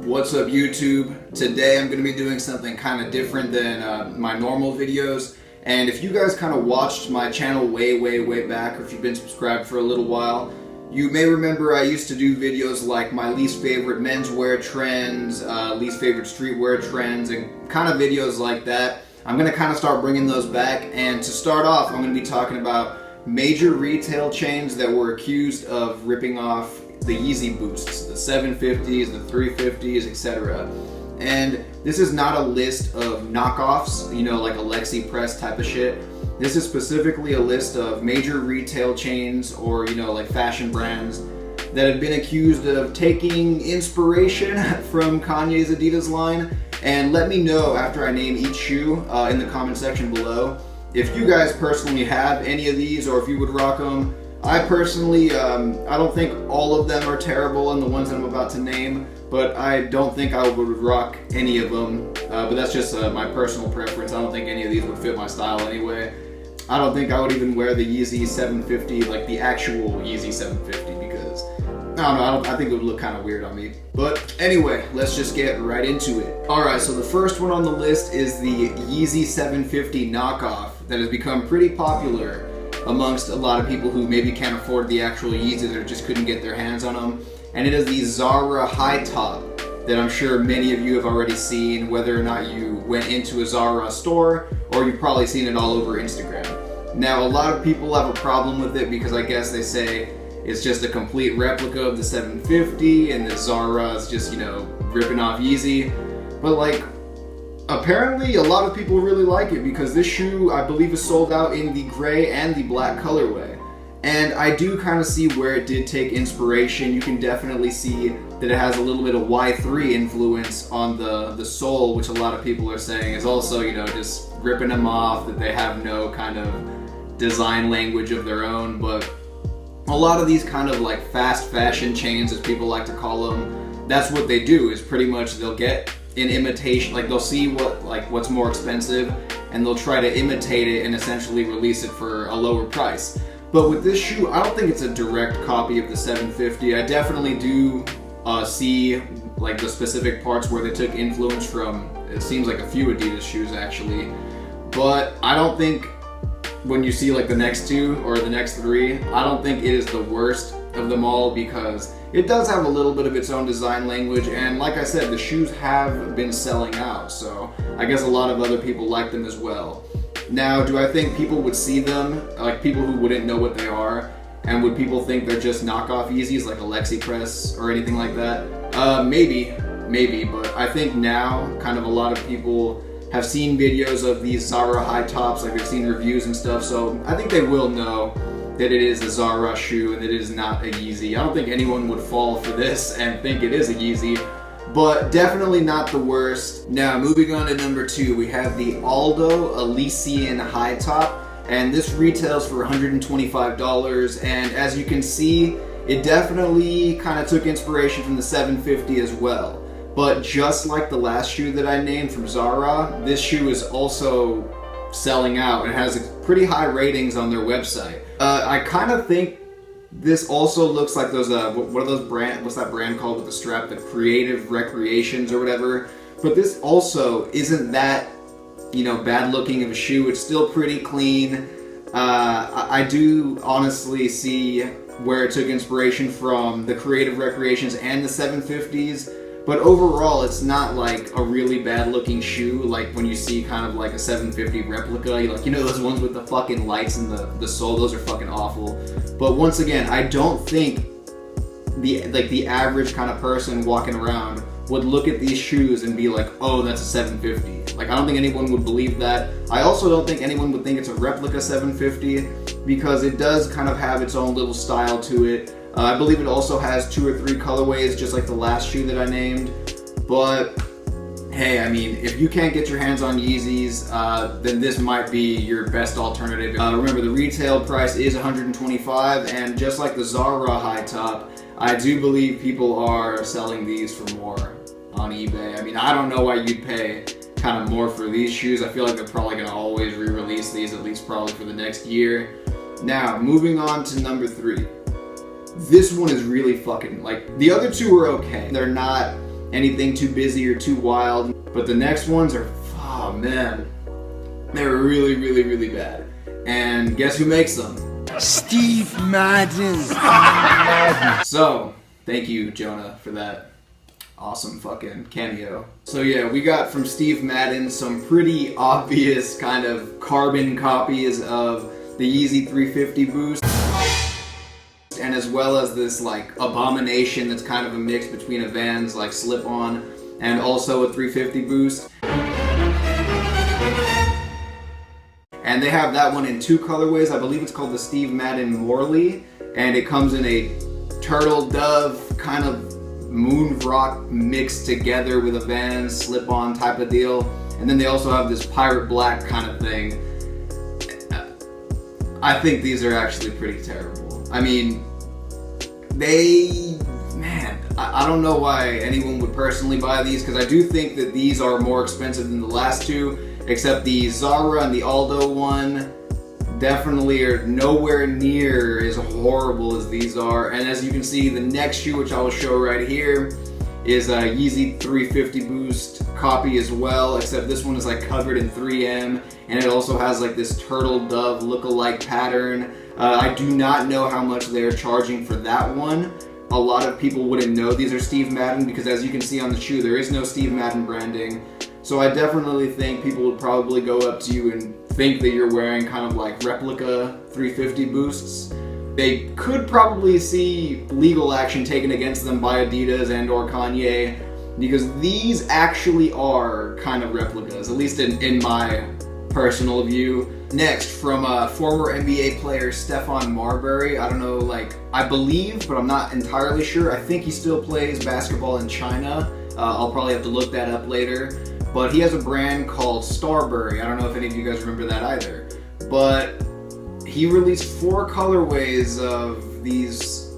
What's up YouTube? Today I'm going to be doing something kind of different than my normal videos, and if you guys kind of watched my channel way back, or if you've been subscribed for a little while, you may remember I used to do videos like my least favorite menswear trends, least favorite streetwear trends, and kind of videos like that. I'm going to kind of start bringing those back, and to start off I'm going to be talking about major retail chains that were accused of ripping off the Yeezy Boosts, the 750s, the 350s, etc. And this is not a list of knockoffs, you know, like Alexi Press type of shit. This is specifically a list of major retail chains or, you know, like fashion brands that have been accused of taking inspiration from Kanye's Adidas line. And let me know after I name each shoe in the comment section below if you guys personally have any of these or if you would rock them. I personally, I don't think all of them are terrible and the ones that I'm about to name, but I don't think I would rock any of them. But that's just my personal preference. I don't think any of these would fit my style anyway. I don't think I would even wear the Yeezy 750, like the actual Yeezy 750, because I don't know, I think it would look kind of weird on me. But anyway, let's just get right into it. Alright, so the first one on the list is the Yeezy 750 knockoff that has become pretty popular amongst a lot of people who maybe can't afford the actual Yeezys or just couldn't get their hands on them. And it is the Zara high top that I'm sure many of you have already seen, whether or not you went into a Zara store or you've probably seen it all over Instagram. Now, a lot of people have a problem with it because I guess they say it's just a complete replica of the 750 and that Zara is just, you know, ripping off Yeezy. But like, apparently a lot of people really like it because this shoe, I believe, is sold out in the gray and the black colorway. And I do kind of see where it did take inspiration. You can definitely see that it has a little bit of Y3 influence on the sole, which a lot of people are saying is also, you know, just ripping them off, that they have no kind of design language of their own. But a lot of these kind of like fast fashion chains, as people like to call them, that's what they do, is pretty much they'll get an imitation, like they'll see what's more expensive and they'll try to imitate it and essentially release it for a lower price. But with this shoe, I don't think it's a direct copy of the 750. I definitely do see like the specific parts where they took influence from, it seems like a few Adidas shoes actually. But I don't think when you see like the next two or the next three, I don't think it is the worst of them all because it does have a little bit of its own design language, and like I said, the shoes have been selling out, so I guess a lot of other people like them as well. Now, do I think people would see them, like people who wouldn't know what they are, and would people think they're just knockoff Yeezys like Alexi Press or anything like that? Maybe, but I think now kind of a lot of people have seen videos of these Zara high tops, like they've seen reviews and stuff, so I think they will know that it is a Zara shoe and that it is not a Yeezy. I don't think anyone would fall for this and think it is a Yeezy, but definitely not the worst. Now, moving on to number two, we have the Aldo Elysian high top, and this retails for $125, and as you can see, it definitely kind of took inspiration from the 750 as well. But just like the last shoe that I named from Zara, this shoe is also selling out and has pretty high ratings on their website. I kind of think this also looks like those, what are those what's that brand called with the strap, the Creative Recreations or whatever, but this also isn't that, you know, bad looking of a shoe. It's still pretty clean. I do honestly see where it took inspiration from the Creative Recreations and the 750s, but overall it's not like a really bad looking shoe like when you see kind of like a 750 replica, like, you know, those ones with the fucking lights in the sole, those are fucking awful. But once again, I don't think the average kind of person walking around would look at these shoes and be like, oh, that's a 750. Like, I don't think anyone would believe that. I also don't think anyone would think it's a replica 750 because it does kind of have its own little style to it. I believe it also has 2 or 3 colorways, just like the last shoe that I named. But hey, I mean, if you can't get your hands on Yeezys, then this might be your best alternative. Remember, the retail price is $125, and just like the Zara high top, I do believe people are selling these for more on eBay. I mean, I don't know why you'd pay kind of more for these shoes. I feel like they're probably going to always re-release these, at least probably for the next year. Now, moving on to number 3. This one is really fucking, like, the other two are okay. They're not anything too busy or too wild. But the next ones are, oh man, they're really, really, really bad. And guess who makes them? Steve Madden. So, thank you, Jonah, for that awesome fucking cameo. So yeah, we got from Steve Madden some pretty obvious kind of carbon copies of the Yeezy 350 Boost, and as well as this like abomination that's kind of a mix between a Vans like slip-on and also a 350 Boost. And they have that one in two colorways. I believe it's called the Steve Madden Morley, and it comes in a turtle dove kind of moon rock mixed together with a Vans slip-on type of deal. And then they also have this pirate black kind of thing. I think these are actually pretty terrible. I mean, I don't know why anyone would personally buy these, because I do think that these are more expensive than the last two, except the Zara and the Aldo one definitely are nowhere near as horrible as these are. And as you can see, the next shoe, which I will show right here, is a Yeezy 350 Boost copy as well, except this one is like covered in 3M, and it also has like this turtle dove look-alike pattern. I do not know how much they're charging for that one. A lot of people wouldn't know these are Steve Madden, because as you can see on the shoe, there is no Steve Madden branding. So I definitely think people would probably go up to you and think that you're wearing kind of like replica 350 Boosts. They could probably see legal action taken against them by Adidas and or Kanye, because these actually are kind of replicas, at least in my personal view. Next, from former NBA player Stephon Marbury. I don't know, like, I believe, but I'm not entirely sure. I think he still plays basketball in China. I'll probably have to look that up later. But he has a brand called Starbury. I don't know if any of you guys remember that either. But he released 4 colorways of these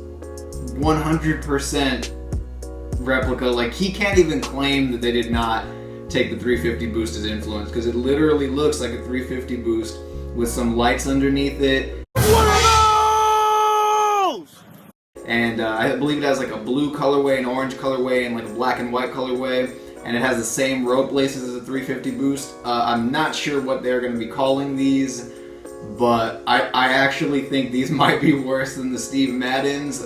100% replica. Like, he can't even claim that they did not take the 350 Boost as influence, because it literally looks like a 350 Boost with some lights underneath it. What are those? And I believe it has like a blue colorway, an orange colorway, and like a black and white colorway. And it has the same rope laces as a 350 Boost. I'm not sure what they're going to be calling these, but I actually think these might be worse than the Steve Maddens.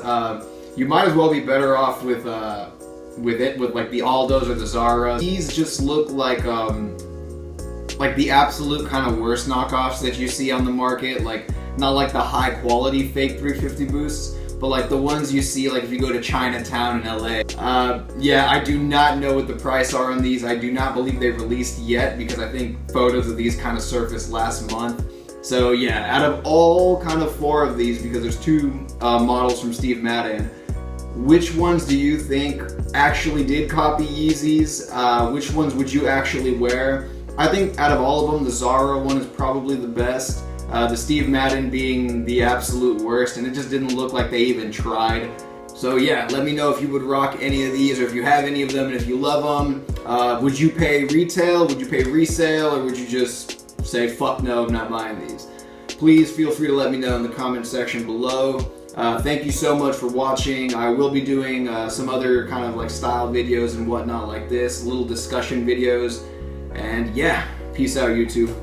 You might as well be better off with like the Aldos or the Zara. These just look like the absolute kind of worst knockoffs that you see on the market. Like, not like the high quality fake 350 Boosts, but like the ones you see like if you go to Chinatown in LA. Yeah, I do not know what the price are on these. I do not believe they've released yet, because I think photos of these kind of surfaced last month. So yeah, out of all kind of 4 of these, because there's 2 models from Steve Madden, which ones do you think actually did copy Yeezys? Which ones would you actually wear? I think out of all of them, the Zara one is probably the best. The Steve Madden being the absolute worst, and it just didn't look like they even tried. So yeah, let me know if you would rock any of these, or if you have any of them, and if you love them. Would you pay retail, would you pay resale, or would you just say, fuck no, I'm not buying these? Please feel free to let me know in the comment section below. Thank you so much for watching. I will be doing some other kind of like style videos and whatnot like this, little discussion videos. And yeah, peace out, YouTube.